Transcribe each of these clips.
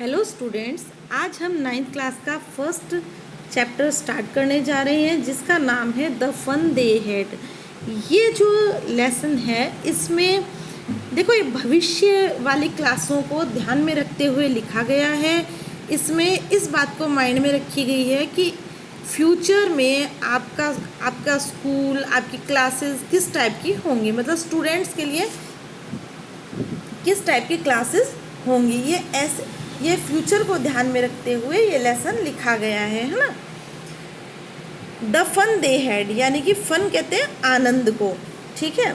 Hello students, आज हम ninth class का फर्स्ट चैप्टर स्टार्ट करने जा रहे हैं जिसका नाम है द फन दे हैड। ये जो लेसन है इसमें देखो, ये भविष्य वाली क्लासों को ध्यान में रखते हुए लिखा गया है। इसमें इस बात को माइंड में रखी गई है कि फ्यूचर में आपका स्कूल, आपकी क्लासेस किस टाइप की होंगी, मतलब स्टूडेंट्स के लिए किस टाइप की क्लासेस होंगी। ये फ्यूचर को ध्यान में रखते हुए ये लेसन लिखा गया है ना। द फन दे हैड, यानी कि फन कहते हैं आनंद को, ठीक है।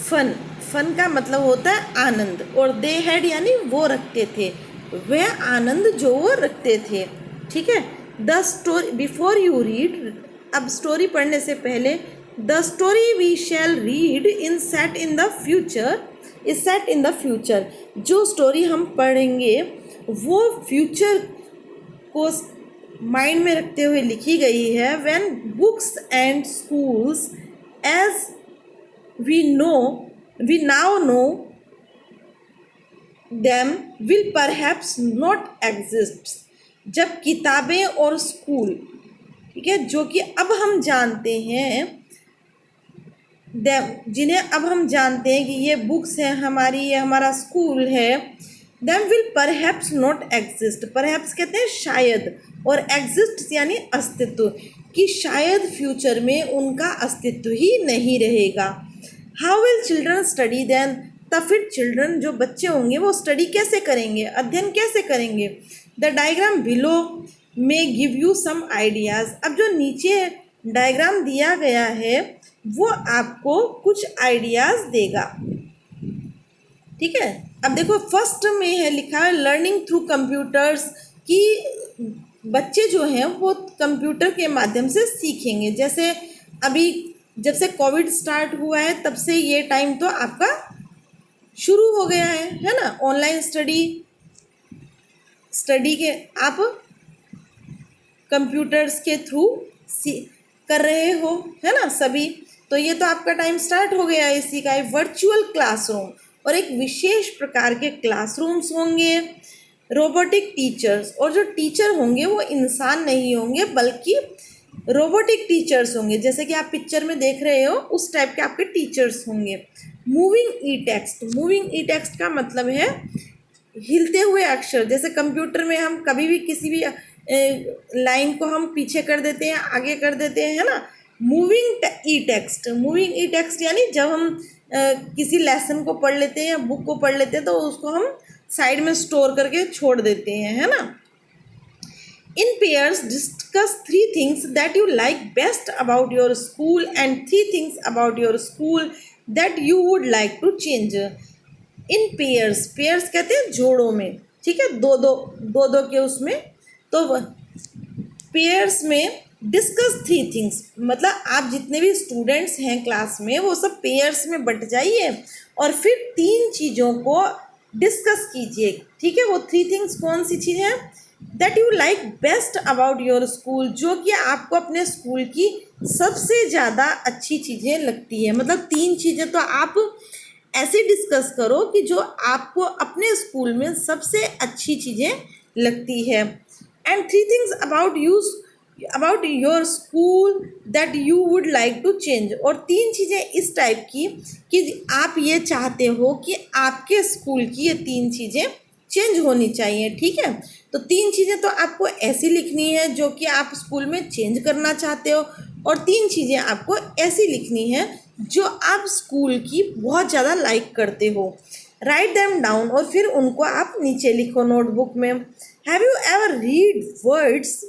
फन का मतलब होता है आनंद, और दे हैड यानी वो रखते थे, वह आनंद जो वो रखते थे, ठीक है। The story before you read, अब स्टोरी पढ़ने से पहले, the story we shall read in set in the future is set in the future. जो स्टोरी हम पढ़ेंगे वो फ्यूचर को माइंड में रखते हुए लिखी गई है। When books and schools as we now know them will perhaps not exist। जब किताबें और स्कूल, ठीक है, जो कि अब हम जानते हैं, जिन्हें अब हम जानते हैं कि ये बुक्स हैं हमारी, ये हमारा स्कूल है, them will perhaps not exist। perhaps कहते हैं शायद, और exist यानी अस्तित्व, कि शायद फ्यूचर में उनका अस्तित्व ही नहीं रहेगा। How will children study then? तब फिर चिल्ड्रन, जो बच्चे होंगे, वो स्टडी कैसे करेंगे, अध्ययन कैसे करेंगे। द डायग्राम बिलो में गिव यू सम आइडियाज़। अब जो नीचे डायग्राम दिया गया है वो आपको कुछ आइडियाज़ देगा, ठीक है। अब देखो, फर्स्ट में है लिखा है लर्निंग थ्रू कंप्यूटर्स, कि बच्चे जो हैं वो कंप्यूटर के माध्यम से सीखेंगे। जैसे अभी जब से कोविड स्टार्ट हुआ है तब से ये टाइम तो आपका शुरू हो गया है ना। ऑनलाइन स्टडी के आप कंप्यूटर्स के थ्रू कर रहे हो, है ना सभी। तो ये तो आपका टाइम स्टार्ट हो गया है इसी का। वर्चुअल क्लासरूम, और एक विशेष प्रकार के क्लासरूम्स होंगे। रोबोटिक टीचर्स, और जो टीचर होंगे वो इंसान नहीं होंगे बल्कि रोबोटिक टीचर्स होंगे, जैसे कि आप पिक्चर में देख रहे हो उस टाइप के आपके टीचर्स होंगे। मूविंग ई टेक्स्ट, मूविंग ई टेक्स्ट का मतलब है हिलते हुए अक्षर। जैसे कंप्यूटर में हम कभी भी किसी भी लाइन को हम पीछे कर देते हैं, आगे कर देते हैं, है ना। मूविंग ई टेक्स्ट, मूविंग ई टेक्स्ट यानी जब हम किसी लेसन को पढ़ लेते हैं या बुक को पढ़ लेते हैं तो उसको हम साइड में स्टोर करके छोड़ देते हैं, है ना। In pairs, discuss 3 things that you like best about your school and 3 things about your school that you would like to change. In pairs, pairs कहते हैं जोड़ों में, ठीक है, दो के उसमें। तो pairs में डिस्कस 3 थिंग्स, मतलब आप जितने भी स्टूडेंट्स हैं क्लास में वो सब पेयर्स में बट जाइए और फिर 3 चीज़ों को डिस्कस कीजिए, ठीक है। वो 3 थिंग्स कौन सी चीज़ हैं? That you like best about your school, जो कि आपको अपने स्कूल की सबसे ज़्यादा अच्छी चीज़ें लगती है। मतलब 3 चीज़ें तो आप ऐसे डिस्कस करो कि जो आपको अपने स्कूल में सबसे अच्छी चीज़ें लगती है। And 3 things about your school that you would like to change, और 3 चीज़ें इस टाइप की कि आप ये चाहते हो कि आपके स्कूल की ये 3 चीज़ें चेंज होनी चाहिए, ठीक है। तो 3 चीज़ें तो आपको ऐसी लिखनी है जो कि आप स्कूल में चेंज करना चाहते हो, और 3 चीज़ें आपको ऐसी लिखनी है जो आप स्कूल की बहुत ज़्यादा लाइक करते हो। राइट देम डाउन, और फिर उनको आप नीचे लिखो नोटबुक में। Have you ever read words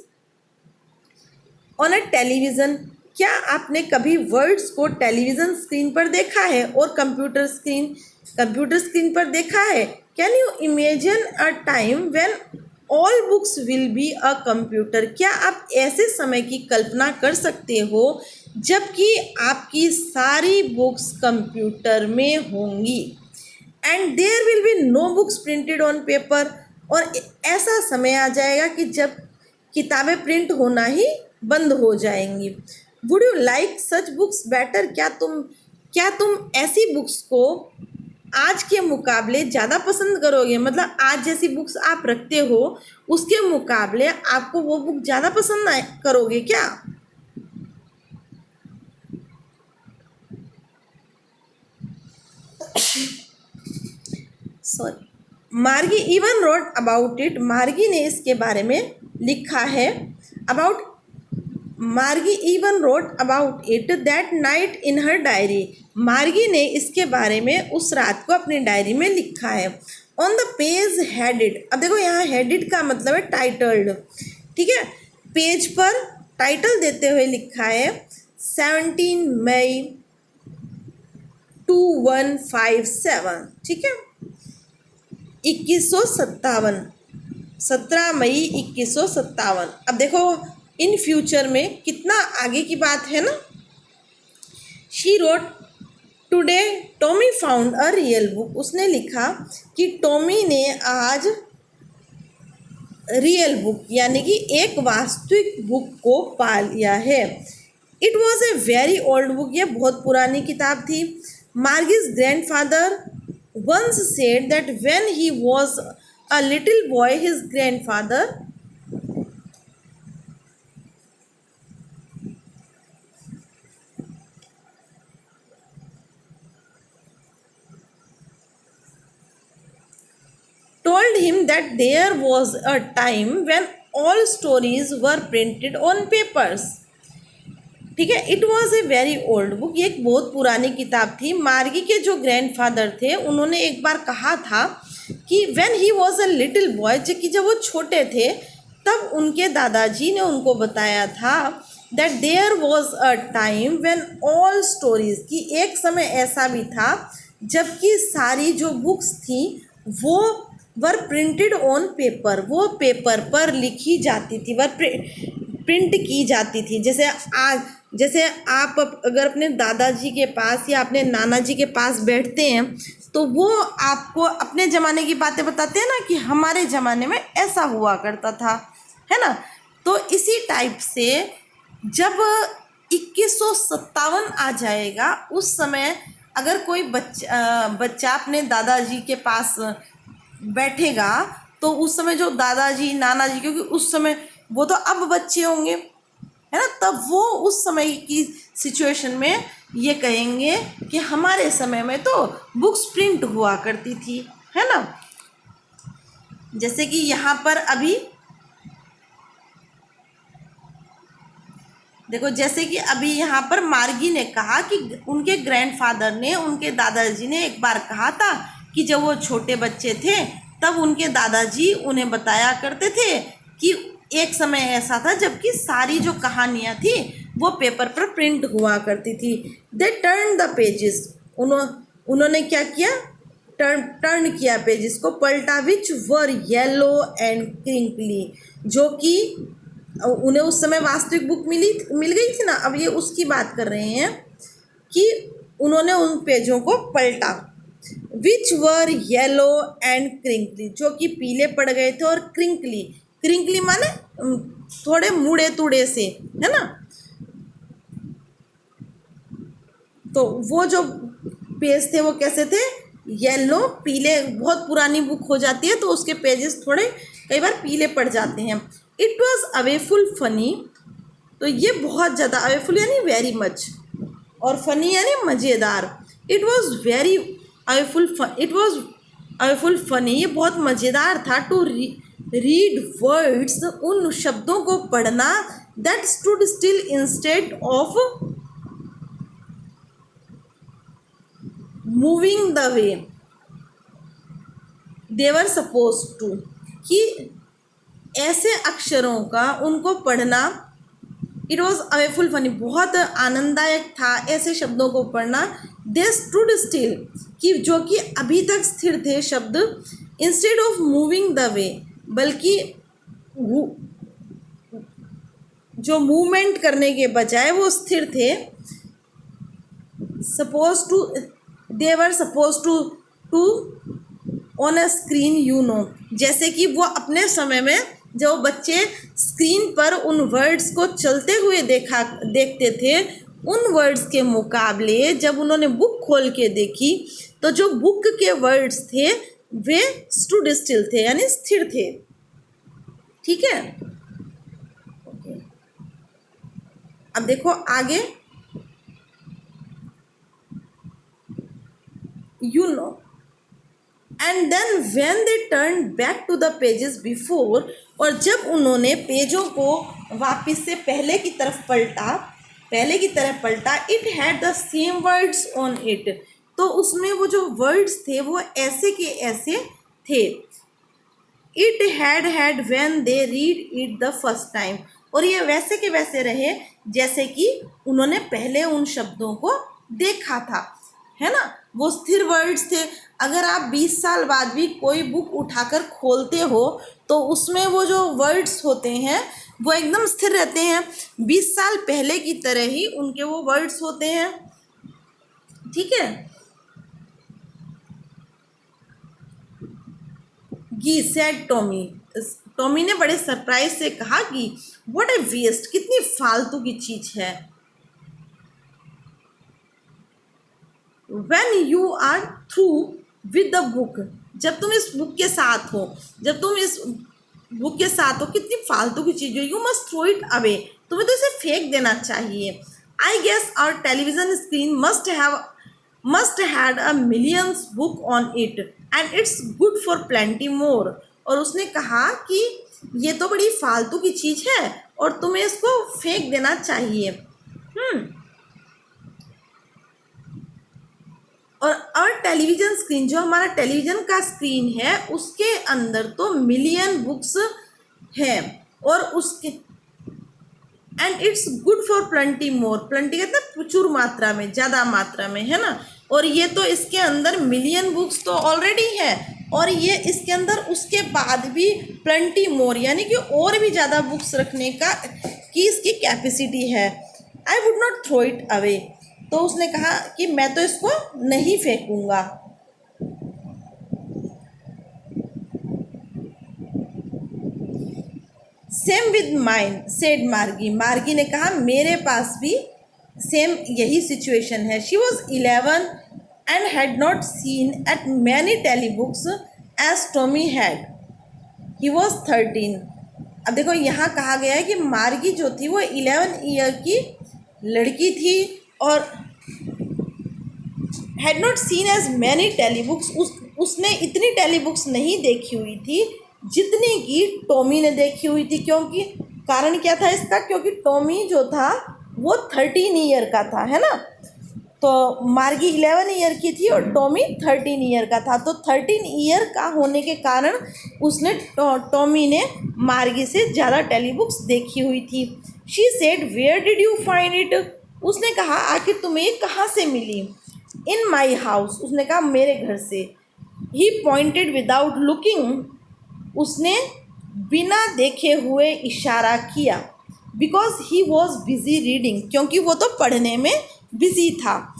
on a television, क्या आपने कभी वर्ड्स को टेलीविज़न स्क्रीन पर देखा है और कंप्यूटर स्क्रीन पर देखा है? Can you imagine a time when all books will be a computer, क्या आप ऐसे समय की कल्पना कर सकते हो जबकि आपकी सारी बुक्स कंप्यूटर में होंगी। And there will be no books printed on paper, और ऐसा समय आ जाएगा कि जब किताबें प्रिंट होना ही बंद हो जाएंगी। Would you like such books better, क्या तुम ऐसी बुक्स को आज के मुकाबले ज़्यादा पसंद करोगे, मतलब आज जैसी बुक्स आप रखते हो उसके मुकाबले आपको वो बुक ज़्यादा पसंद करोगे क्या? सॉरी, मार्गी इवन रोट अबाउट इट, मार्गी ने इसके बारे में लिखा है। अबाउट, मार्गी even wrote about it that night in her diary, मार्गी ने इसके बारे में उस रात को अपनी डायरी में लिखा है। ऑन द पेज हेडेड, अब देखो यहाँ हेडेड का मतलब है टाइटल्ड, ठीक है, पेज पर टाइटल देते हुए लिखा है 17 मई 2157, ठीक है, 2157, 17 मई 2157। अब देखो इन फ्यूचर में कितना आगे की बात है ना। She wrote today Tommy found a real book, उसने लिखा कि टॉमी ने आज रियल बुक यानी कि एक वास्तविक बुक को पा लिया है। It was a very old book, यह बहुत पुरानी किताब थी। मार्गीज grandfather once said that when he was a little boy his grandfather told him that there was a time when all stories were printed on papers, ठीक है। It was a very old book, ये एक बहुत पुरानी किताब थी। मार्गी के जो ग्रैंडफादर थे उन्होंने एक बार कहा था कि when he was a little boy, कि जब वो छोटे थे तब उनके दादाजी ने उनको बताया था that there was a time when all stories, कि एक समय ऐसा भी था जबकि सारी जो बुक्स थी वो वर प्रिंटेड ऑन पेपर, वो पेपर पर लिखी जाती थी, वर प्रिंट की जाती थी। जैसे आप अगर अपने दादाजी के पास या अपने नाना जी के पास बैठते हैं तो वो आपको अपने ज़माने की बातें बताते हैं ना कि हमारे ज़माने में ऐसा हुआ करता था, है ना। तो इसी टाइप से जब 2157 आ जाएगा उस समय अगर कोई बच्चा अपने दादाजी के पास बैठेगा तो उस समय जो दादाजी नाना जी, क्योंकि उस समय वो तो अब बच्चे होंगे, है ना, तब वो उस समय की सिचुएशन में ये कहेंगे कि हमारे समय में तो बुक्स प्रिंट हुआ करती थी, है ना। जैसे कि यहाँ पर अभी देखो, जैसे कि अभी यहाँ पर मार्गी ने कहा कि उनके ग्रैंडफादर ने, उनके दादाजी ने एक बार कहा था कि जब वो छोटे बच्चे थे तब उनके दादाजी उन्हें बताया करते थे कि एक समय ऐसा था जबकि सारी जो कहानियाँ थी वो पेपर पर प्रिंट हुआ करती थी। दे टर्न द पेजेस, उन्होंने क्या किया, टर्न किया पेजेस को, पलटा, विच वर येलो एंड क्रिंकली, जो कि उन्हें उस समय वास्तविक बुक मिल गई थी ना। अब ये उसकी बात कर रहे हैं कि उन्होंने उन पेजों को पलटा, विच वर येलो एंड क्रिंकली, जो कि पीले पड़ गए थे, और क्रिंकली, क्रिंकली माने थोड़े मुड़े तुड़े से, है ना। तो वो जो पेज थे वो कैसे थे, येलो, पीले, बहुत पुरानी बुक हो जाती है तो उसके पेजेस थोड़े कई बार पीले पड़ जाते हैं। इट वॉज अवेफुल फनी, तो ये बहुत ज़्यादा, अवेफुल यानी वेरी मच और फनी यानी मज़ेदार। It was very awful, it was awful funny, ये बहुत मज़ेदार था। टू रीड वर्ड्स, उन शब्दों को पढ़ना, that stood still instead of moving the way they were supposed to, कि ऐसे अक्षरों का उनको पढ़ना, इट वॉज अवेफुल फनी, बहुत आनंददायक था ऐसे शब्दों को पढ़ना। दे स्टूड स्टिल, कि जो कि अभी तक स्थिर थे शब्द, instead of moving the way, बल्कि जो मूवमेंट करने के बजाय वो स्थिर थे। Supposed to, they were supposed to on a screen, you know, जैसे कि वो अपने समय में जो बच्चे स्क्रीन पर उन वर्ड्स को चलते हुए देखते थे, उन वर्ड्स के मुकाबले जब उन्होंने बुक खोल के देखी तो जो बुक के वर्ड्स थे वे स्टूड स्टिल थे, यानी स्थिर थे। ठीक है, अब देखो आगे, you know, and then when they turned back to the pages before, और जब उन्होंने पेजों को वापस से पहले की तरफ पलटा, it had the same words on it, तो उसमें वो जो वर्ड्स थे वो ऐसे के ऐसे थे। it had when they read it the first time, और ये वैसे के वैसे रहे जैसे कि उन्होंने पहले उन शब्दों को देखा था, है ना। वो स्थिर वर्ड्स थे। अगर आप 20 साल बाद भी कोई बुक उठाकर खोलते हो तो उसमें वो जो वर्ड्स होते हैं वो एकदम स्थिर रहते हैं, 20 साल पहले की तरह ही उनके वो वर्ड्स होते हैं। ठीक है, गी सेड टॉमी ने बड़े सरप्राइज से कहा कि व्हाट ए वेस्ट, कितनी फालतू की चीज है। When you are through with the book, जब तुम इस बुक के साथ हो, कितनी फालतू की चीज है, you must throw it away, तुम्हें तो इसे फेंक देना चाहिए। I guess our television screen must had a millions book on it and it's good for plenty more, और उसने कहा कि ये तो बड़ी फालतू की चीज है और तुम्हें इसको फेंक देना चाहिए। और टेलीविजन स्क्रीन, जो हमारा टेलीविजन का स्क्रीन है उसके अंदर तो मिलियन बुक्स हैं, और उसके and it's good for plenty more, plenty कहते हैं प्रचुर मात्रा में, ज़्यादा मात्रा में, है ना। और ये तो इसके अंदर मिलियन बुक्स तो ऑलरेडी है, और ये इसके अंदर उसके बाद भी प्लेंटी मोर, यानी कि और भी ज़्यादा बुक्स रखने की इसकी कैपेसिटी है। I would not throw it away, तो उसने कहा कि मैं तो इसको नहीं फेंकूंगा। Same with mine said Margie ने कहा मेरे पास भी सेम यही सिचुएशन है। She was 11 and had not seen at many tele books as Tommy had, he was 13। अब देखो यहाँ कहा गया है कि मार्गी जो थी वो 11 ईयर की लड़की थी और had not seen as many tele books, उसने इतनी टेली बुक्स नहीं देखी हुई थी जितनी की टॉमी ने देखी हुई थी। क्योंकि कारण क्या था इसका, क्योंकि टॉमी जो था वो 13 ईयर का था, है ना। तो मार्गी 11 ईयर की थी और टॉमी 13 ईयर का था, तो 13 ईयर का होने के कारण उसने टॉमी ने मार्गी से ज़्यादा टेली बुक्स देखी हुई थी। She said where did you find it, उसने कहा आखिर तुम्हें ये कहाँ से मिली। इन माई हाउस, उसने कहा मेरे घर से। ही पॉइंटेड विदाउट लुकिंग, उसने बिना देखे हुए इशारा किया। Because he was busy reading, क्योंकि वो तो पढ़ने में बिजी था।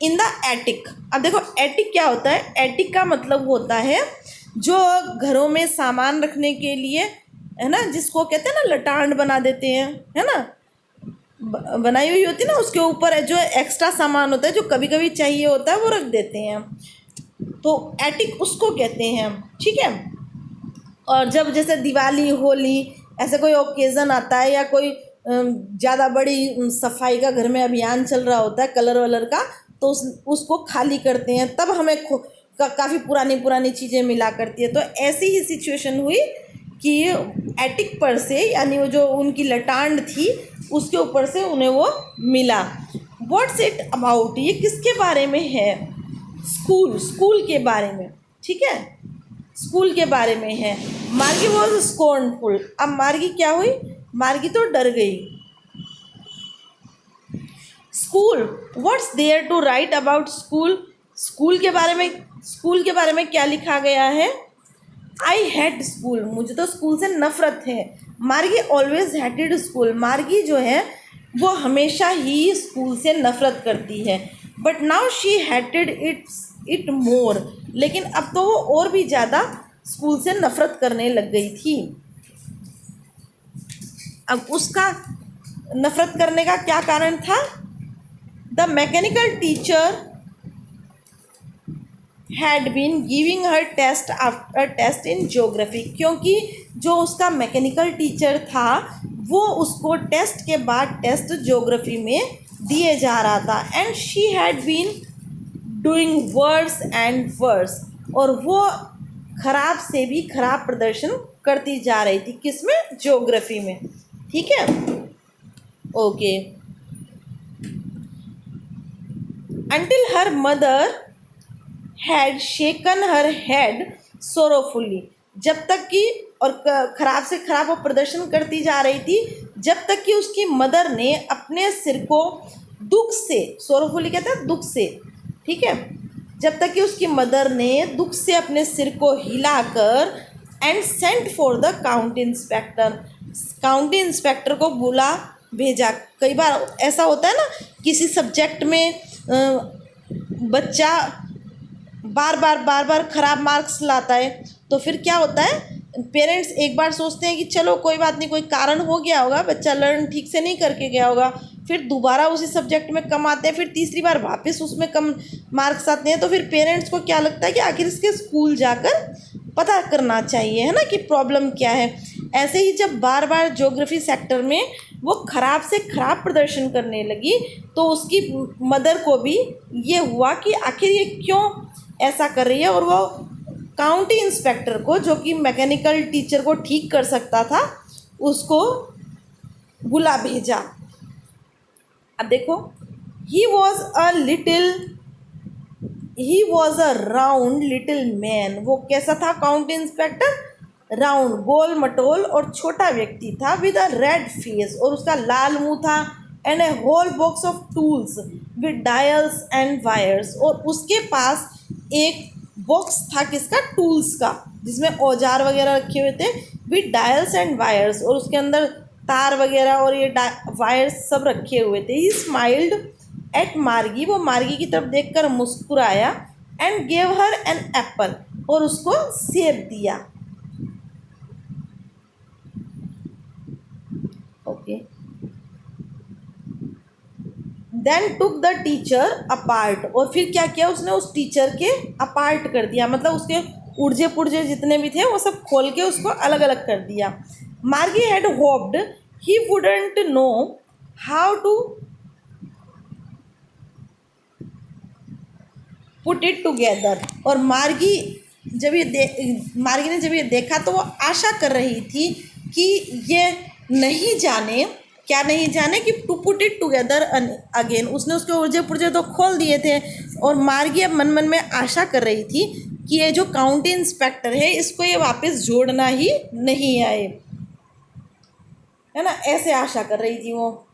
इन द एटिक, अब देखो एटिक क्या होता है, एटिक का मतलब होता है जो घरों में सामान रखने के लिए, है ना, जिसको कहते हैं ना लटांड बना देते हैं, है ना, बनाई हुई होती है ना, उसके ऊपर जो एक्स्ट्रा सामान होता है जो कभी कभी चाहिए होता है वो रख देते हैं, तो एटिक उसको कहते हैं। ठीक है, और जब जैसे दिवाली होली ऐसे कोई ओकेज़न आता है या कोई ज़्यादा बड़ी सफाई का घर में अभियान चल रहा होता है कलर वलर का, तो उसको खाली करते हैं, तब हमें काफ़ी पुरानी चीज़ें मिला करती है। तो ऐसी ही सिचुएशन हुई कि एटिक पर से, यानी वो जो उनकी लटांड थी उसके ऊपर से उन्हें वो मिला। व्हाट्स इट अबाउट, ये किसके बारे में है, स्कूल के बारे में। ठीक है, स्कूल के बारे में है। मार्गी वॉज स्कॉर्नफुल, अब मार्गी क्या हुई, मार्गी तो डर गई। School, what's there to write about school, school के बारे में क्या लिखा गया है। आई हेट स्कूल, मुझे तो स्कूल से नफरत है। मार्गी ऑलवेज हेटेड स्कूल, मार्गी जो है वो हमेशा ही स्कूल से नफरत करती है। But now she hated it more, लेकिन अब तो वो और भी ज़्यादा स्कूल से नफरत करने लग गई थी। अब उसका नफरत करने का क्या कारण था? The mechanical teacher had been giving her test after test in geography, क्योंकि जो उसका मैकेनिकल टीचर था वो उसको टेस्ट के बाद टेस्ट ज्योग्राफी में दिए जा रहा था। And she had been doing worse and worse, और वो खराब से भी खराब प्रदर्शन करती जा रही थी, किसमें? ज्योग्राफी में। ठीक है, okay. Until her mother had shaken her head sorrowfully, जब तक कि, और खराब से खराब वो प्रदर्शन करती जा रही थी जब तक कि उसकी मदर ने अपने सिर को दुख से, सोरोफुली कहते हैं दुख से, ठीक है, जब तक कि उसकी मदर ने दुख से अपने सिर को हिलाकर and sent for the county inspector, county inspector को बुला भेजा। कई बार ऐसा होता है ना, किसी सब्जेक्ट में बच्चा बार बार ख़राब मार्क्स लाता है, तो फिर क्या होता है, पेरेंट्स एक बार सोचते हैं कि चलो कोई बात नहीं, कोई कारण हो गया होगा, बच्चा लर्न ठीक से नहीं करके गया होगा, फिर दोबारा उसी सब्जेक्ट में कम आते हैं, फिर तीसरी बार वापस उसमें कम मार्क्स आते हैं, तो फिर पेरेंट्स को क्या लगता है कि आखिर इसके स्कूल जाकर पता करना चाहिए, है ना, कि प्रॉब्लम क्या है। ऐसे ही जब बार बार ज्योग्राफी सेक्टर में वो ख़राब से ख़राब प्रदर्शन करने लगी तो उसकी मदर को भी ये हुआ कि आखिर ये क्यों ऐसा कर रही है, और वो काउंटी इंस्पेक्टर को, जो कि मैकेनिकल टीचर को ठीक कर सकता था, उसको बुला भेजा। अब देखो, he was a round little man, वो कैसा था काउंटी इंस्पेक्टर? राउंड, गोल मटोल और छोटा व्यक्ति था, विद अ रेड फेस, और उसका लाल मुंह था, and a whole box of tools with dials and wires, और उसके पास एक बॉक्स था किसका? टूल्स का, जिसमें औजार वगैरह रखे हुए थे, विद डायल्स एंड वायर्स, और उसके अंदर तार वगैरह और ये वायर्स सब रखे हुए थे। ही स्माइल्ड एट मार्गी, वो मार्गी की तरफ देखकर मुस्कुराया, and gave her an apple, और उसको सेब दिया। Okay, then took the teacher apart, और फिर क्या किया उसने? उस टीचर के अपार्ट कर दिया, मतलब उसके उर्जे पुर्जे जितने भी थे वो सब खोल के उसको अलग अलग कर दिया। Margie had hoped he wouldn't know how to put it together, और मार्गी ने जब ये देखा तो वो आशा कर रही थी कि ये नहीं जाने, क्या नहीं जाने, कि to put it together again. उसने उसके उर्जे पुर्जे तो खोल दिए थे, और मार्गी अब मन मन में आशा कर रही थी कि ये जो काउंटी इंस्पेक्टर है इसको ये वापस जोड़ना ही नहीं आए, है ना, ऐसे आशा कर रही थी वो।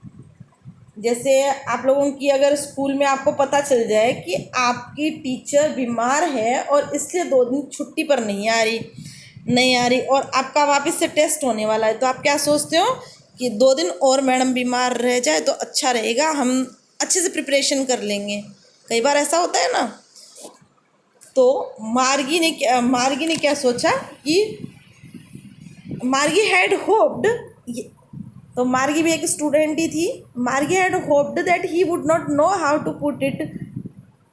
जैसे आप लोगों की अगर स्कूल में आपको पता चल जाए कि आपकी टीचर बीमार है और इसलिए 2 दिन छुट्टी पर नहीं आ रही, और आपका वापस से टेस्ट होने वाला है, तो आप क्या सोचते हो कि 2 दिन और मैडम बीमार रह जाए तो अच्छा रहेगा, हम अच्छे से प्रिपरेशन कर लेंगे। कई बार ऐसा होता है ना। तो मार्गी ने क्या सोचा कि मार्गी हैड होप्ड, तो मार्गी भी एक स्टूडेंट ही थी। Margie had hoped that he would not know how to put it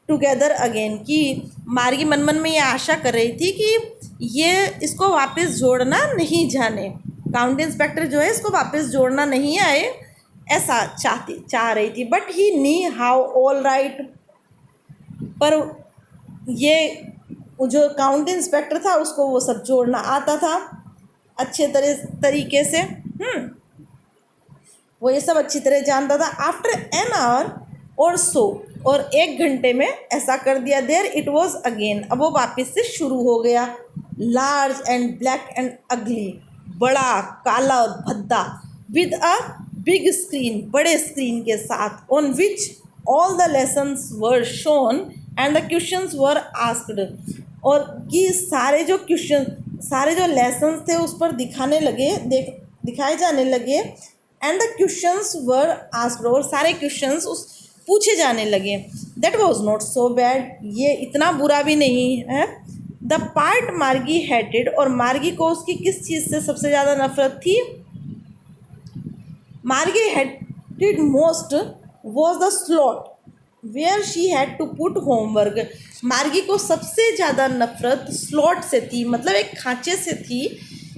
together again, कि मार्गी मन मन में ये आशा कर रही थी कि ये इसको वापस जोड़ना नहीं जाने, काउंटी इंस्पेक्टर जो है इसको वापस जोड़ना नहीं आए, ऐसा चाह रही थी। But he knee how all right, पर ये जो काउंटी इंस्पेक्टर था उसको वो सब जोड़ना आता था अच्छे तरीके से। वो ये सब अच्छी तरह जानता था। आफ्टर एन आवर और सो, और 1 घंटे में ऐसा कर दिया। देयर इट वॉज अगेन, अब वो वापस से शुरू हो गया। लार्ज एंड ब्लैक एंड अगली, बड़ा काला और भद्दा, विद अ बिग स्क्रीन, बड़े स्क्रीन के साथ, on which all the lessons were shown and the questions were asked, और कि सारे जो लेसन्स थे उस पर दिखाए जाने लगे, and the questions were asked, और सारे क्वेश्चंस पूछे जाने लगे। That was not so bad, ये इतना बुरा भी नहीं है। द पार्ट मार्गी हेटेड, और मार्गी को उसकी किस चीज़ से सबसे ज़्यादा नफरत थी? मार्गी hated most was the slot where she had to put homework. मार्गी को सबसे ज़्यादा नफरत स्लॉट से थी, मतलब एक खांचे से थी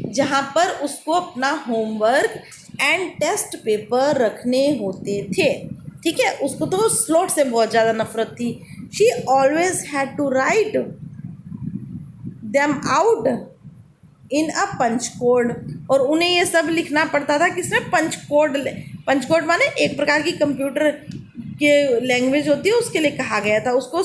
जहाँ पर उसको अपना होमवर्क एंड टेस्ट पेपर रखने होते थे। ठीक है, उसको तो स्लॉट से बहुत ज़्यादा नफरत थी। She always had to write them out in a punch code, और उन्हें ये सब लिखना पड़ता था किसमें, पंच कोड। पंच कोड माने एक प्रकार की कंप्यूटर के लैंग्वेज होती है, उसके लिए कहा गया था, उसको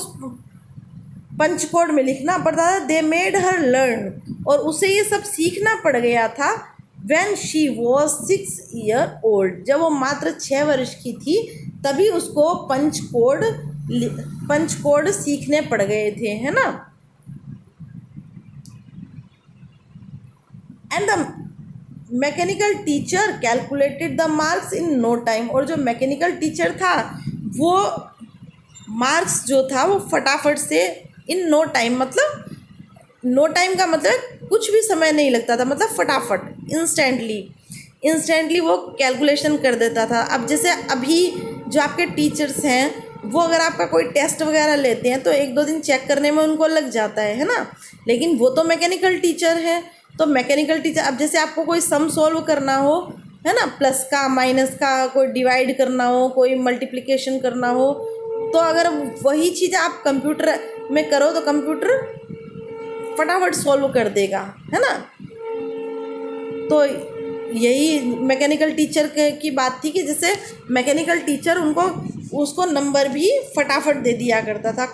पंच कोड में लिखना पड़ता था। दे मेड हर लर्न, और उसे ये सब सीखना पड़ गया था when she was 6 year old, जब वो मात्र 6 वर्ष की थी तभी उसको पंच कोड सीखने पड़ गए थे, है ना। And the mechanical teacher calculated the marks in no time, और जो मैकेनिकल टीचर था वो मार्क्स जो था वो फटाफट से, इन नो टाइम मतलब, नो टाइम का मतलब कुछ भी समय नहीं लगता था, मतलब फटाफट, इंस्टेंटली वो कैलकुलेशन कर देता था। अब जैसे अभी जो आपके टीचर्स हैं वो अगर आपका कोई टेस्ट वगैरह लेते हैं तो 1-2 दिन चेक करने में उनको लग जाता है ना, लेकिन वो तो मैकेनिकल टीचर है। तो मैकेनिकल टीचर, अब जैसे आपको कोई सम सॉल्व करना हो, है ना, प्लस का माइनस का, कोई डिवाइड करना हो, कोई मल्टीप्लिकेशन करना हो, तो अगर वही चीज़ आप कंप्यूटर में करो तो कंप्यूटर फटाफट सॉल्व कर देगा, है ना। तो यही मैकेनिकल टीचर की बात थी कि जैसे मैकेनिकल टीचर उसको नंबर भी फटाफट दे दिया करता था,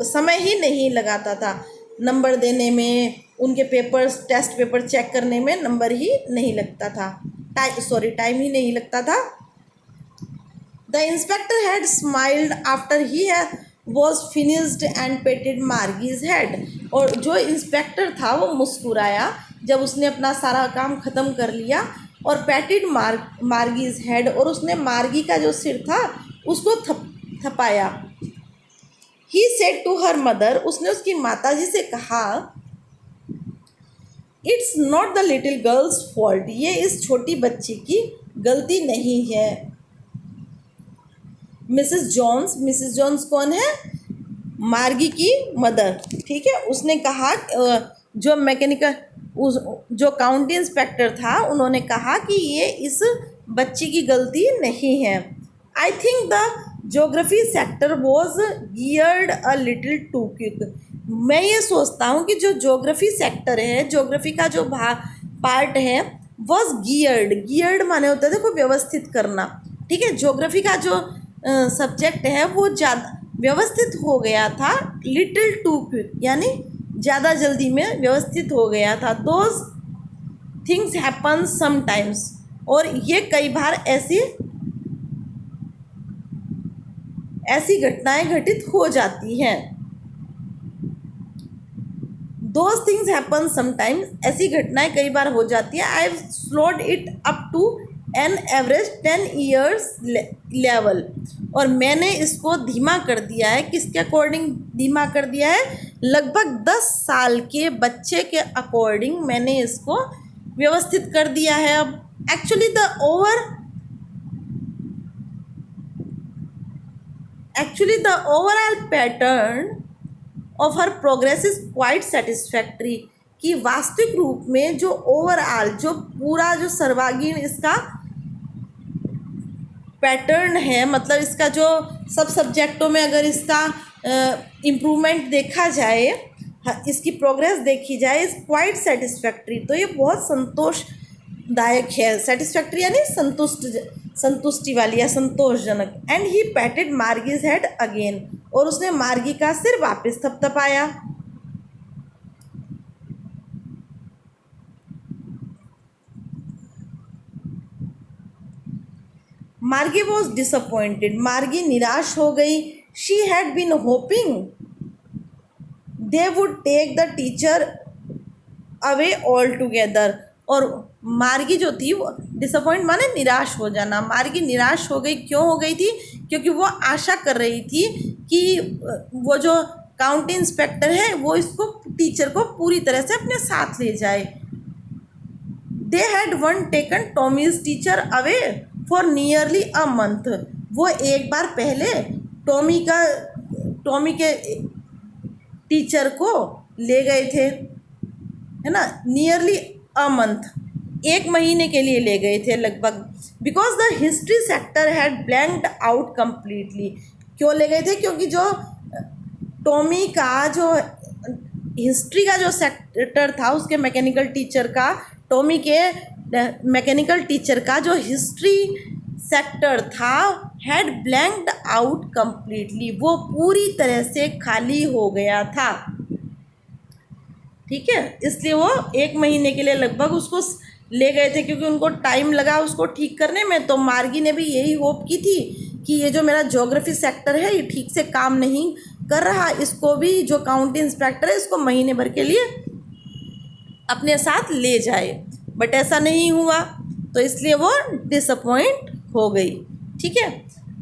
समय ही नहीं लगाता था नंबर देने में, उनके पेपर्स, टेस्ट पेपर चेक करने में नंबर ही नहीं लगता था, टाइम ही नहीं लगता था। The inspector had smiled after he was finished and patted Margie's head, और जो इंस्पेक्टर था वो मुस्कुराया जब उसने अपना सारा काम ख़त्म कर लिया, और पैटेड मार्गीज हेड, और उसने मार्गी का जो सिर था उसको थपाया। He said to her mother, उसने उसकी माताजी से कहा, it's not the little girl's fault, ये इस छोटी बच्ची की गलती नहीं है। मिसेस जॉन्स कौन है, मार्गी की मदर, ठीक है, उसने कहा, जो काउंटी इंस्पेक्टर था उन्होंने कहा कि ये इस बच्ची की गलती नहीं है। I think the geography sector was geared a little too quick, मैं ये सोचता हूँ कि जो ज्योग्राफी सेक्टर है, ज्योग्राफी का जो पार्ट है, वॉज गियर्ड माने होता है देखो व्यवस्थित करना, ठीक है, ज्योग्राफी का जो सब्जेक्ट है वो ज़्यादा व्यवस्थित हो गया था, लिटिल टू क्विक यानी ज़्यादा जल्दी में व्यवस्थित हो गया था। दोज थिंग्स हैपन समटाइम्स, और ये कई बार ऐसी घटनाएं घटित हो जाती हैं। दोज थिंग्स हैपन समटाइम्स, ऐसी घटनाएं कई बार हो जाती हैं। I have slowed it up to an average 10 years level, और मैंने इसको धीमा कर दिया है, किसके अकॉर्डिंग धीमा कर दिया है, लगभग 10 साल के बच्चे के अकॉर्डिंग मैंने इसको व्यवस्थित कर दिया है। अब actually the overall pattern of her progress is quite satisfactory, कि वास्तविक रूप में जो ओवरऑल, जो पूरा, जो सर्वांगीण इसका पैटर्न है, मतलब इसका जो सब सब्जेक्टों में अगर इसका इम्प्रूवमेंट देखा जाए, इसकी प्रोग्रेस देखी जाए, इज़ क्वाइट सेटिस्फैक्ट्री, तो ये बहुत संतोषदायक है। सेटिस्फैक्ट्री यानी संतुष्टि वाली या संतोषजनक। And he patted Margie's head again, और उसने मार्गी का सिर वापस थपथपाया। मार्गी वॉज डिसअपॉइंटेड, मार्गी निराश हो गई। She had been hoping they would take the teacher away all together, और मार्गी जो थी वो डिसअपॉइंट माने निराश हो जाना, मार्गी निराश हो गई। क्यों हो गई थी, क्योंकि वो आशा कर रही थी कि वो जो काउंटी इंस्पेक्टर है वो इसको, टीचर को पूरी तरह से अपने साथ ले जाए। They had one taken Tommy's teacher away for nearly a month. वो एक बार पहले टॉमी के टीचर को ले गए थे, है ना, नियरली अ मंथ, एक महीने के लिए ले गए थे लगभग। Because the history sector had blanked out completely. क्यों ले गए थे? क्योंकि जो टॉमी का जो हिस्ट्री का जो सेक्टर था उसके मैकेनिकल टीचर का, टॉमी के मैकेनिकल टीचर का जो हिस्ट्री सेक्टर था हैड ब्लैंक्ड आउट कंप्लीटली, वो पूरी तरह से खाली हो गया था। ठीक है, इसलिए वो एक महीने के लिए लगभग उसको ले गए थे, क्योंकि उनको टाइम लगा उसको ठीक करने में। तो मार्गी ने भी यही होप की थी कि ये जो मेरा ज्योग्राफी सेक्टर है ये ठीक से काम नहीं कर रहा, इसको भी जो काउंटी इंस्पेक्टर है इसको महीने भर के लिए अपने साथ ले जाए। बट ऐसा नहीं हुआ, तो इसलिए वो डिसअपॉइंट हो गई। ठीक है,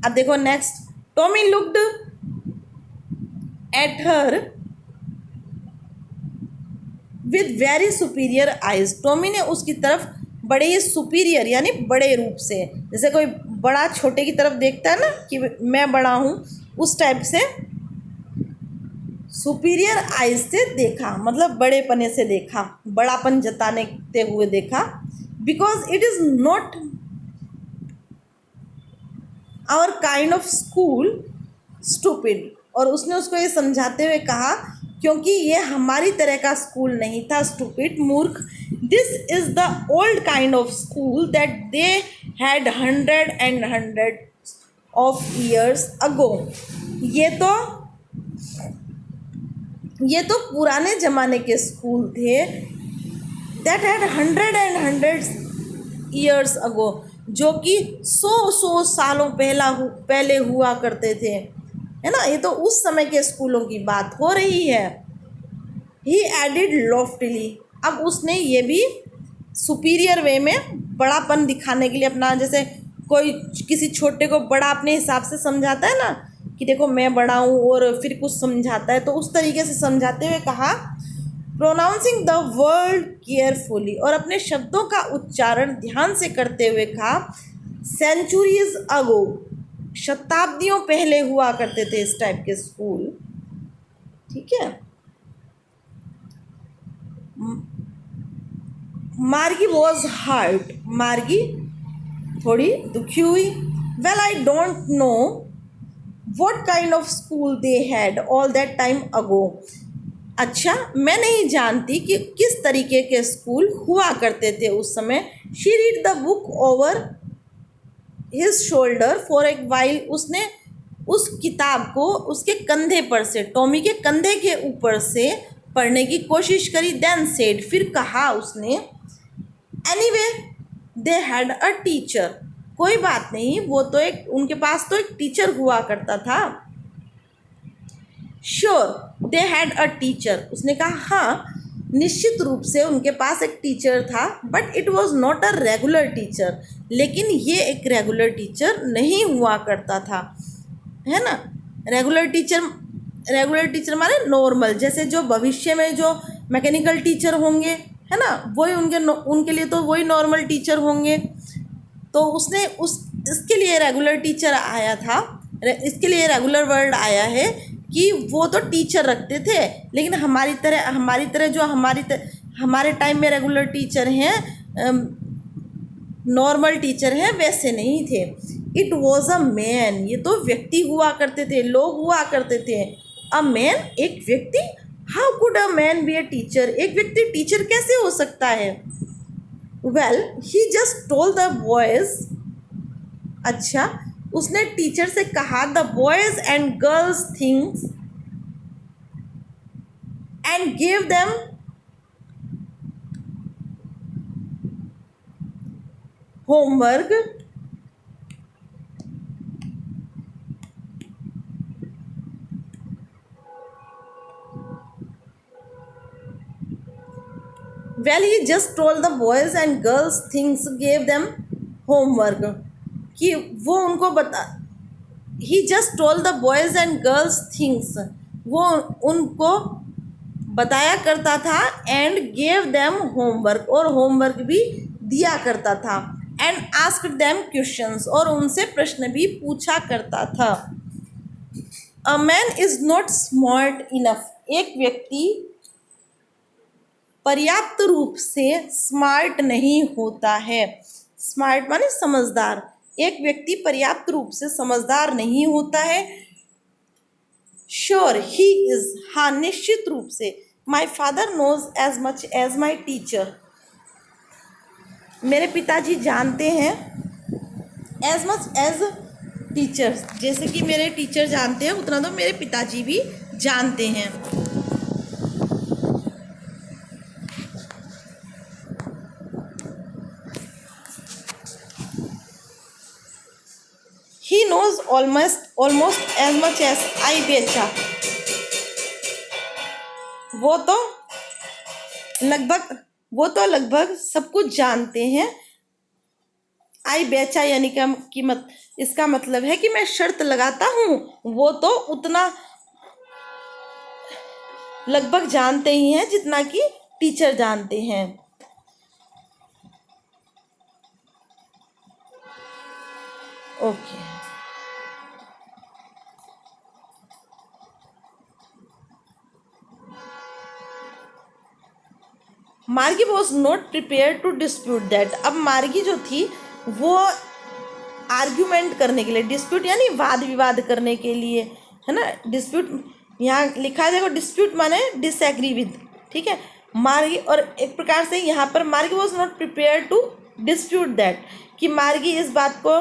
अब देखो next, Tommy looked at her with very superior eyes. Tommy ने उसकी तरफ बड़े ही सुपीरियर यानी बड़े रूप से, जैसे कोई बड़ा छोटे की तरफ देखता है ना कि मैं बड़ा हूँ, उस टाइप से सुपीरियर आइज से देखा, मतलब बड़े पने से देखा, बड़ापन जताने हुए देखा। Because it is not our kind of school stupid. और उसने उसको ये समझाते हुए कहा क्योंकि ये हमारी तरह का स्कूल नहीं था, स्टूपिड, मूर्ख। This is the old kind of school that they had hundred and hundred of years ago. ये तो पुराने ज़माने के स्कूल थे, that had hundred and hundred years ago, जो कि 100 सालों पहले हुआ करते थे, है ना। ये तो उस समय के स्कूलों की बात हो रही है। ही एडिड लॉफ्टली, अब उसने ये भी सुपीरियर वे में बड़ापन दिखाने के लिए अपना, जैसे कोई किसी छोटे को बड़ा अपने हिसाब से समझाता है ना कि देखो मैं बड़ा हूँ, और फिर कुछ समझाता है, तो उस तरीके से समझाते हुए कहा, प्रोनाउंसिंग द वर्ड केयरफुली, और अपने शब्दों का उच्चारण ध्यान से करते हुए कहा, सेंचुरीज अगो, शताब्दियों पहले हुआ करते थे इस टाइप के स्कूल। ठीक है, मार्गी वॉज हर्ट, मार्गी थोड़ी दुखी हुई। Well I don't know what kind of school they had all that time ago. अच्छा, मैं नहीं जानती कि किस तरीके के स्कूल हुआ करते थे उस समय। She read the book over his shoulder for a while, उसने उस किताब को उसके कंधे पर से, टॉमी के कंधे के ऊपर से पढ़ने की कोशिश करी। देन सेड, फिर कहा उसने, anyway they had a teacher, कोई बात नहीं, वो तो उनके पास तो एक टीचर हुआ करता था। Sure they had a teacher, उसने कहा हाँ निश्चित रूप से उनके पास एक टीचर था, but it was not a regular teacher, लेकिन ये एक रेगुलर टीचर नहीं हुआ करता था, है ना। रेगुलर टीचर माने नॉर्मल, जैसे जो भविष्य में जो मैकेनिकल टीचर होंगे, है ना, वही उनके लिए तो वही नॉर्मल टीचर होंगे। तो उसने इसके लिए रेगुलर टीचर आया था, इसके लिए रेगुलर वर्ड आया है कि वो तो टीचर रखते थे, लेकिन हमारी तरह जो हमारे टाइम में रेगुलर टीचर हैं, नॉर्मल टीचर हैं, वैसे नहीं थे। इट वॉज अ मैन, ये तो व्यक्ति हुआ करते थे, लोग हुआ करते थे। अ मैन, एक व्यक्ति, how could a man be a teacher, एक व्यक्ति टीचर कैसे हो सकता है। Well he just told the boys, अच्छा उसने टीचर से कहा, the boys and girls things and give them homework, well he just told the boys and girls things gave them homework, कि वो उनको he just told the boys and girls things, वो उनको बताया करता था, एंड गेव देम होमवर्क, और homework भी दिया करता था। एंड आस्क्ड देम क्वेश्चंस, और उनसे प्रश्न भी पूछा करता था। A man is not smart enough, एक व्यक्ति पर्याप्त रूप से स्मार्ट नहीं होता है। स्मार्ट माने समझदार, एक व्यक्ति पर्याप्त रूप से समझदार नहीं होता है। श्योर ही इज, हाँ निश्चित रूप से। My father knows as much as my teacher, मेरे पिताजी जानते हैं। एज मच एज टीचर्स, जैसे कि मेरे टीचर जानते हैं उतना तो मेरे पिताजी भी जानते हैं। He knows almost as much as I बेचा, वो तो लगभग सब कुछ जानते हैं। आई बेचा यानी कि इसका मतलब है कि मैं शर्त लगाता हूँ, वो तो उतना लगभग जानते ही हैं जितना कि टीचर जानते हैं। Okay. Margie was not prepare to dispute that, अब मार्गी जो थी वो आर्ग्यूमेंट करने के लिए, डिस्प्यूट यानी वाद विवाद करने के लिए, है ना। डिस्प्यूट यहाँ लिखा जाएगा, डिस्प्यूट माने डिसएग्री विद, ठीक है। मार्गी, और एक प्रकार से यहाँ पर Margie was not prepare to dispute that, कि मार्गी इस बात को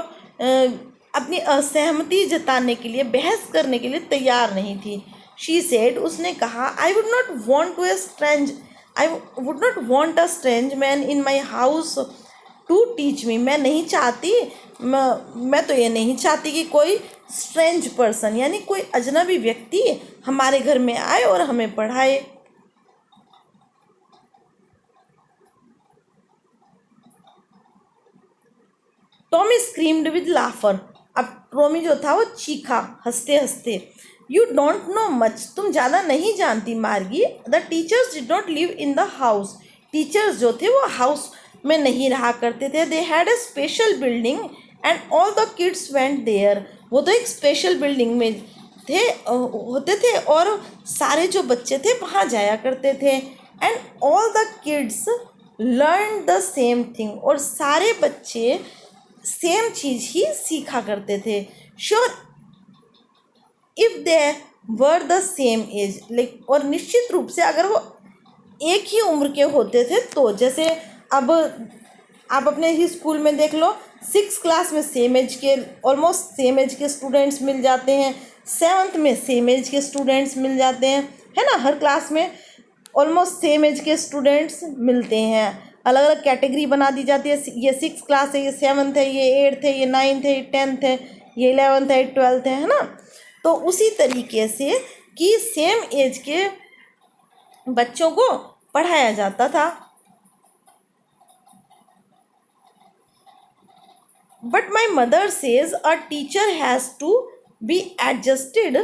अपनी असहमति जताने के लिए, बहस करने के लिए तैयार नहीं थी। शी सेड, उसने कहा, I would not want a strange man in my house to teach me, मैं नहीं चाहती, मैं तो ये नहीं चाहती कि कोई स्ट्रेंज पर्सन यानी कोई अजनबी व्यक्ति हमारे घर में आए और हमें पढ़ाए। टॉमी स्क्रीम्ड विद लाफर, अब टॉमी जो था वो चीखा हंसते हंसते। यू डोंट नो मच, तुम ज़्यादा नहीं जानती Margie. The teachers did not live in the house, teachers जो थे वो हाउस में नहीं रहा करते थे। They had a special building and all the kids went there, वो तो एक स्पेशल बिल्डिंग में होते थे और सारे जो बच्चे थे वहाँ जाया करते थे। And all the kids learn the same thing, और सारे बच्चे सेम चीज़ ही सीखा करते थे। Sure if they were the same age, like, और निश्चित रूप से अगर वो एक ही उम्र के होते थे तो, जैसे अब आप अपने ही स्कूल में देख लो, 6th क्लास में सेम एज के, ऑलमोस्ट सेम एज के स्टूडेंट्स मिल जाते हैं, 7th में सेम एज के स्टूडेंट्स मिल जाते हैं, है ना। हर क्लास में ऑलमोस्ट सेम एज के स्टूडेंट्स मिलते हैं, अलग अलग कैटेगरी बना दी जाती है। ये 6th क्लास है, ये 7th है, ये 8th है, ये 9th है, ये 10th है, ये 11th है, 12th है ना। तो उसी तरीके से कि सेम एज के बच्चों को पढ़ाया जाता था। But my mother says a teacher has to be adjusted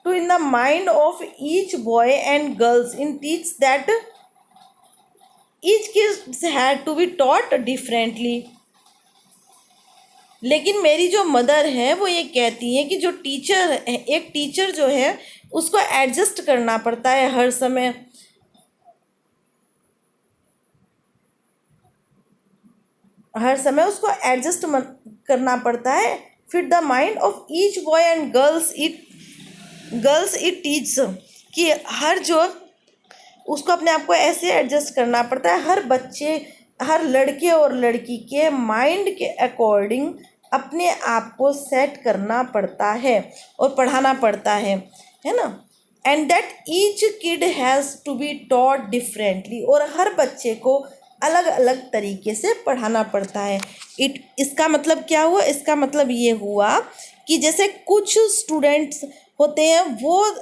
to in the mind of each boy and girls in teach that each kids had to be taught differently। लेकिन मेरी जो mother है वो ये कहती है कि जो टीचर है, एक टीचर जो है उसको एडजस्ट करना पड़ता है हर समय, उसको एडजस्ट करना पड़ता है। फिर the mind of each boy and girls it teach, कि हर जो उसको अपने आप को ऐसे एडजस्ट करना पड़ता है, हर बच्चे, हर लड़के और लड़की के माइंड के अकॉर्डिंग अपने आप को सेट करना पड़ता है और पढ़ाना पड़ता है ना। And that each kid has to be taught differently, और हर बच्चे को अलग अलग तरीके से पढ़ाना पड़ता है। इसका मतलब क्या हुआ? इसका मतलब ये हुआ कि जैसे कुछ स्टूडेंट्स होते हैं, वो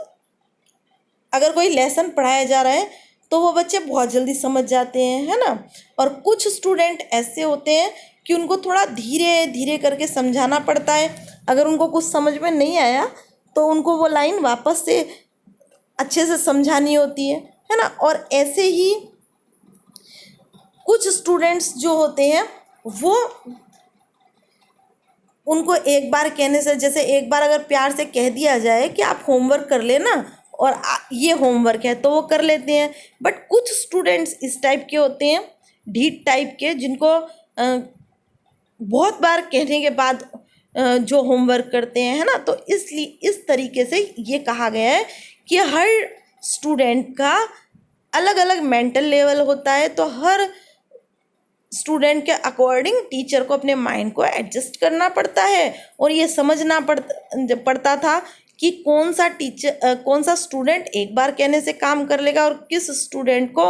अगर कोई लेसन पढ़ाया जा रहा है तो वो बच्चे बहुत जल्दी समझ जाते हैं, है ना। और कुछ स्टूडेंट ऐसे होते हैं कि उनको थोड़ा धीरे धीरे करके समझाना पड़ता है। अगर उनको कुछ समझ में नहीं आया तो उनको वो लाइन वापस से अच्छे से समझानी होती है ना। और ऐसे ही कुछ स्टूडेंट्स जो होते हैं वो उनको एक बार कहने से, जैसे एक बार अगर प्यार से कह दिया जाए कि आप होमवर्क कर लेना और ये होमवर्क है, तो वो कर लेते हैं। बट कुछ स्टूडेंट्स इस टाइप के होते हैं, ढीठ टाइप के, जिनको बहुत बार कहने के बाद जो होमवर्क करते हैं, है ना। तो इसलिए इस तरीके से ये कहा गया है कि हर स्टूडेंट का अलग अलग मेंटल लेवल होता है, तो हर स्टूडेंट के अकॉर्डिंग टीचर को अपने माइंड को एडजस्ट करना पड़ता है और ये समझना पड़ता था कि कौन सा स्टूडेंट एक बार कहने से काम कर लेगा और किस स्टूडेंट को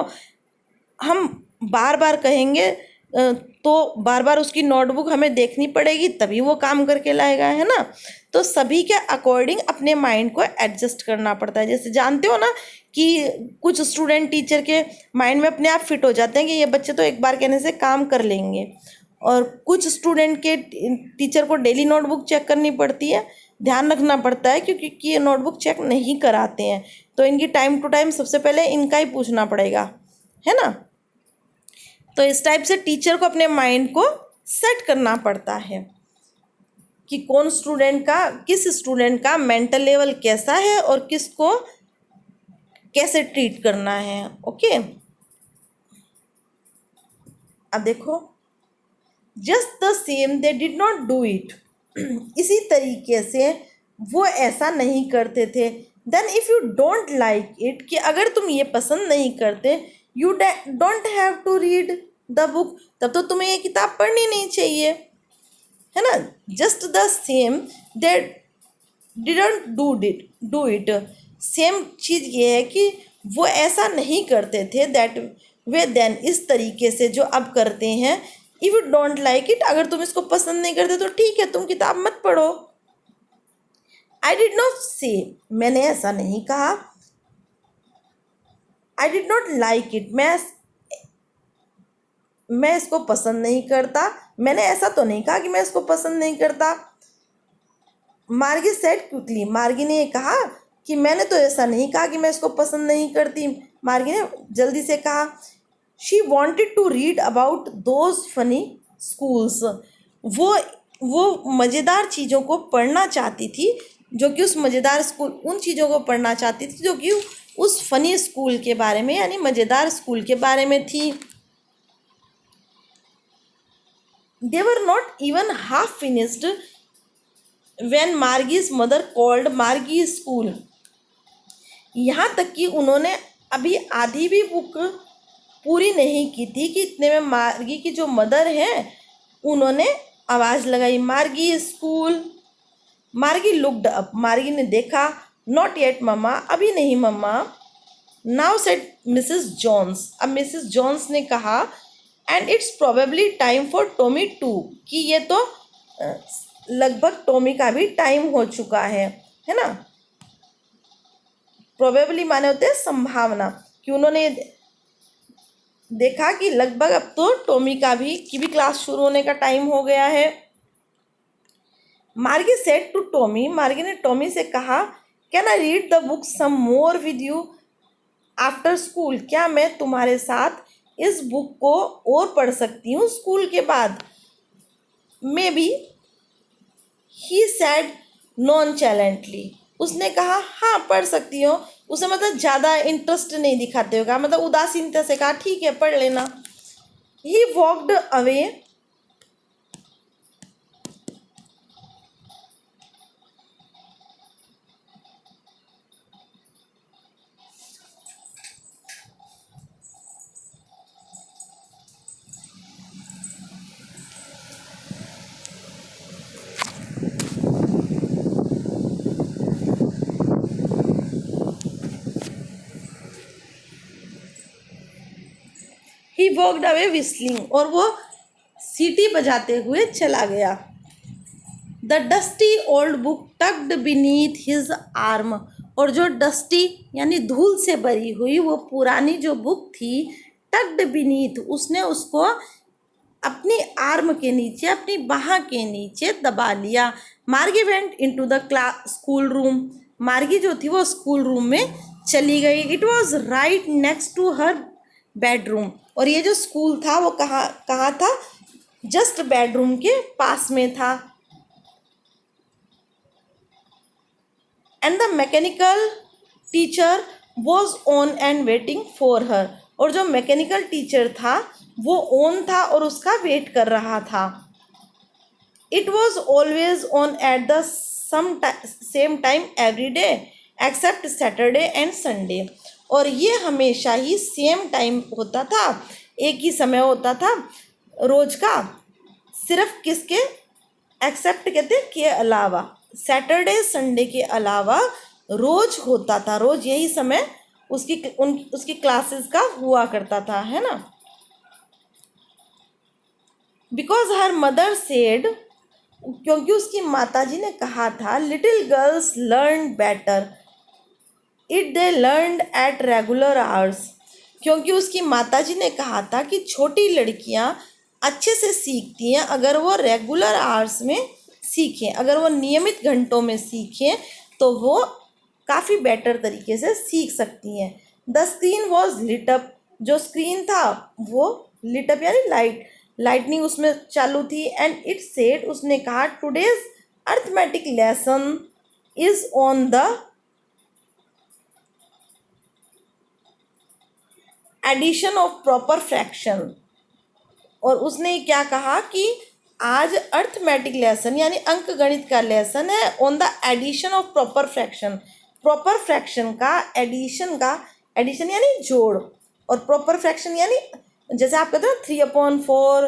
हम बार बार कहेंगे तो बार बार उसकी नोटबुक हमें देखनी पड़ेगी, तभी वो काम करके लाएगा, है ना। तो सभी के अकॉर्डिंग अपने माइंड को एडजस्ट करना पड़ता है। जैसे जानते हो ना कि कुछ स्टूडेंट टीचर के माइंड में अपने आप फिट हो जाते हैं कि ये बच्चे तो एक बार कहने से काम कर लेंगे, और कुछ स्टूडेंट के टीचर को डेली नोटबुक चेक करनी पड़ती है, ध्यान रखना पड़ता है, क्योंकि ये नोटबुक चेक नहीं कराते हैं, तो इनकी टाइम टू टाइम सबसे पहले इनका ही पूछना पड़ेगा, है ना। तो इस टाइप से टीचर को अपने माइंड को सेट करना पड़ता है कि किस स्टूडेंट का मेंटल लेवल कैसा है और किसको कैसे ट्रीट करना है। ओके, अब देखो, just the same they did not do it. इसी तरीके से वो ऐसा नहीं करते थे। Then if you don't like it, कि अगर तुम ये पसंद नहीं करते, you don't have to read the book, तब तो तुम्हें ये किताब पढ़नी नहीं चाहिए, है ना। Just the same they didn't do it. Same चीज़ ये है कि वो ऐसा नहीं करते थे, दैट वे देन, इस तरीके से जो अब करते हैं। If you don't like it, अगर तुम इसको पसंद नहीं करते तो ठीक है, तुम किताब मत पढ़ो। आई डिड नॉट से, मैंने ऐसा नहीं कहा। I did not like it, मैं इसको पसंद नहीं करता। मैंने ऐसा तो नहीं कहा कि मैं इसको पसंद नहीं करता। मार्गी सेड क्विकली, मार्गी ने कहा कि मैंने तो ऐसा नहीं कहा कि मैं इसको पसंद नहीं करती। मार्गी ने जल्दी से कहा। She wanted to read about those funny schools, वो मज़ेदार चीज़ों को पढ़ना चाहती थी, जो कि उस मज़ेदार स्कूल, उन चीज़ों को पढ़ना चाहती थी जो कि उस फनी स्कूल के बारे में, यानी मज़ेदार स्कूल के बारे में थी। They were not even half finished when Margie's mother called Margie school. यहाँ तक कि उन्होंने अभी आधी भी बुक पूरी नहीं की थी कि इतने में मार्गी की जो मदर हैं उन्होंने आवाज़ लगाई, मार्गी स्कूल। मार्गी लुक्ड अप, मार्गी ने देखा। नॉट येट मम्मा, अभी नहीं mamma. Now said Mrs Jones, अब मिसेस जॉन्स ने कहा, and it's probably time for Tommy too, कि ये तो लगभग टॉमी का भी टाइम हो चुका है ना। प्रोबेबली माने होते हैं संभावना, कि उन्होंने देखा कि लगभग अब तो टॉमी की भी क्लास शुरू होने का टाइम हो गया है। मार्गी सेड टू टॉमी, मार्गी ने टॉमी से कहा, can I read the book some more with you after school, क्या मैं तुम्हारे साथ इस बुक को और पढ़ सकती हूँ स्कूल के बाद। मे बी, ही सैड नॉनचैलेंटली, उसने कहा हाँ पढ़ सकती हो। उसे मतलब ज़्यादा इंटरेस्ट नहीं दिखाते हो, मतलब उदासीनता से कहा ठीक है पढ़ लेना। He walked away, he walked away whistling, और वो सीटी बजाते हुए चला गया। The dusty old book tucked beneath his arm, और जो डस्टी यानी धूल से भरी हुई वो पुरानी जो बुक थी, टक्ड बीनीथ, उसने उसको अपनी आर्म के नीचे, अपनी बाह के नीचे दबा लिया। Margie went into the school room, Margie जो थी वो स्कूल रूम में चली गई। It was right next to her bedroom, और ये जो स्कूल था वो कहाँ था, जस्ट बेडरूम के पास में था। And the mechanical teacher was on and waiting for her, और जो मैकेनिकल टीचर था वो ऑन था और उसका वेट कर रहा था। It was always on at the same time every day except Saturday and Sunday, और ये हमेशा ही सेम टाइम होता था, एक ही समय होता था रोज का, सिर्फ किसके, एक्सेप्ट कहते के अलावा, सैटरडे संडे के अलावा रोज होता था, रोज यही समय उसकी क्लासेस का हुआ करता था, है ना। बिकॉज हर मदर सेड, क्योंकि उसकी माताजी ने कहा था, little girls learn better it they learn at regular hours, क्योंकि उसकी माताजी ने कहा था कि छोटी लड़कियां अच्छे से सीखती हैं अगर वो रेगुलर आवर्स में सीखें, अगर वो नियमित घंटों में सीखें तो वो काफ़ी बेटर तरीके से सीख सकती हैं। The screen was lit up, जो स्क्रीन था वो लिट अप यानी लाइटनिंग उसमें चालू थी। एंड इट सेड, उसने कहा, today's arithmetic lesson is on the addition of proper fraction, और उसने क्या कहा कि आज अर्थमेटिक लेसन यानी अंक गणित का लेसन है on the addition of proper fraction, proper fraction का एडिशन यानी जोड़, और प्रॉपर फ्रैक्शन यानी जैसे आप कहते हैं 3/4,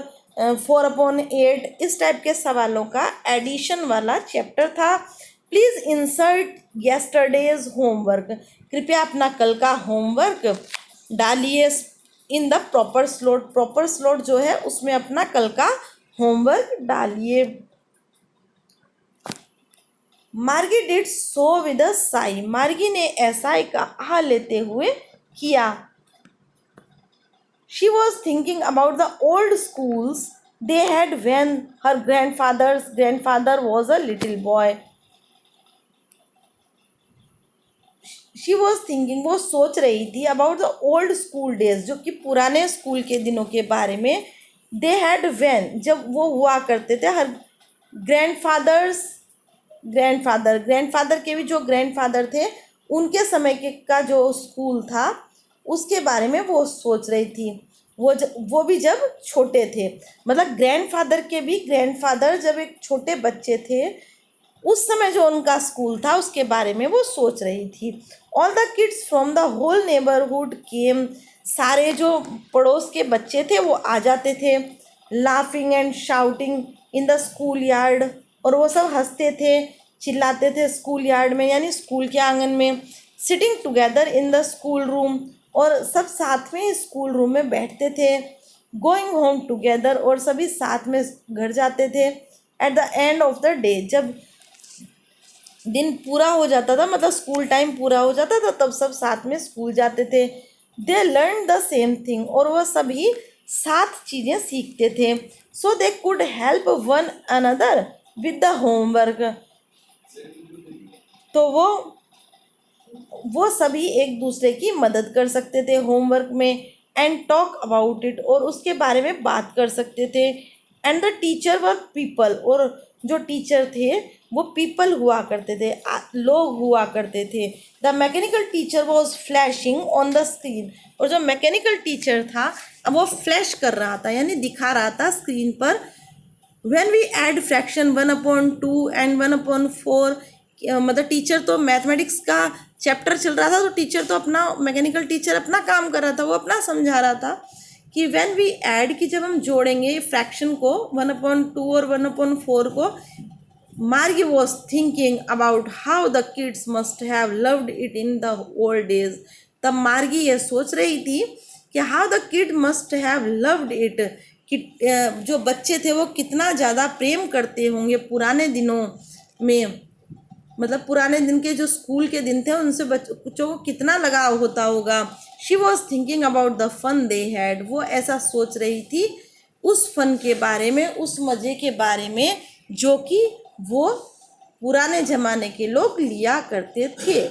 4/8, इस टाइप के सवालों का एडिशन वाला चैप्टर था। प्लीज़ इंसर्ट येस्टरडेज होमवर्क, कृपया अपना कल का होमवर्क डालिए in the proper slot, proper slot जो है उसमें अपना कल का होमवर्क डालिए। मार्गी did so with a Sai, मार्गी ने ऐसा एक आह लेते हुए किया। She was thinking about the old schools they had when her grandfather was a little boy. She was thinking, वो सोच रही थी, about the old school days, जो कि पुराने स्कूल के दिनों के बारे में। दे हैड व्हेन, जब वो हुआ करते थे, हर ग्रैंडफादर के भी जो ग्रैंडफादर थे उनके समय के का जो स्कूल था उसके बारे में वो सोच रही थी। वो भी जब छोटे थे, मतलब ग्रैंडफादर के भी ग्रैंडफादर जब एक छोटे बच्चे थे उस समय जो उनका स्कूल था उसके बारे में वो सोच रही थी। All the kids from the whole neighbourhood came, सारे जो पड़ोस के बच्चे थे वो आ जाते थे। Laughing and shouting in the school yard, और वो सब हंसते थे, चिल्लाते थे स्कूल यार्ड में यानी स्कूल के आंगन में। Sitting together in the school room, और सब साथ में स्कूल रूम में बैठते थे। गोइंग होम टुगेदर, और सभी साथ में घर जाते थे। At the end of the day, जब दिन पूरा हो जाता था, मतलब स्कूल टाइम पूरा हो जाता था, तब सब साथ में स्कूल जाते थे। They learn the same thing, और वह सभी साथ चीज़ें सीखते थे। So they could help one another with the homework, तो वो सभी एक दूसरे की मदद कर सकते थे होमवर्क में। एंड टॉक अबाउट इट, और उसके बारे में बात कर सकते थे। And the teacher were people, और जो टीचर थे वो पीपल हुआ करते थे, लोग हुआ करते थे। The mechanical teacher was flashing on the screen, और जो मैकेनिकल टीचर था अब वो फ्लैश कर रहा था यानी दिखा रहा था स्क्रीन पर। When we add fraction 1/2 and 1/4, मतलब टीचर तो मैथमेटिक्स का चैप्टर चल रहा था तो टीचर तो अपना मैकेनिकल टीचर अपना काम कर रहा था, वो अपना समझा रहा था कि व्हेन वी ऐड, कि जब हम जोड़ेंगे फ्रैक्शन को 1/2 और 1/4 को। मार्गी was thinking about how the kids must have loved it in the old days, तब मार्गी ये सोच रही थी कि how the kid must have loved it, कि जो बच्चे थे वो कितना ज़्यादा प्रेम करते होंगे पुराने दिनों में, मतलब पुराने दिन के जो स्कूल के दिन थे उनसे बच्चों को कितना लगाव होता होगा। She was thinking about the fun they had, वो ऐसा सोच रही थी उस फन के बारे में, उस मज़े के बारे में जो कि वो पुराने ज़माने के लोग लिया करते थे।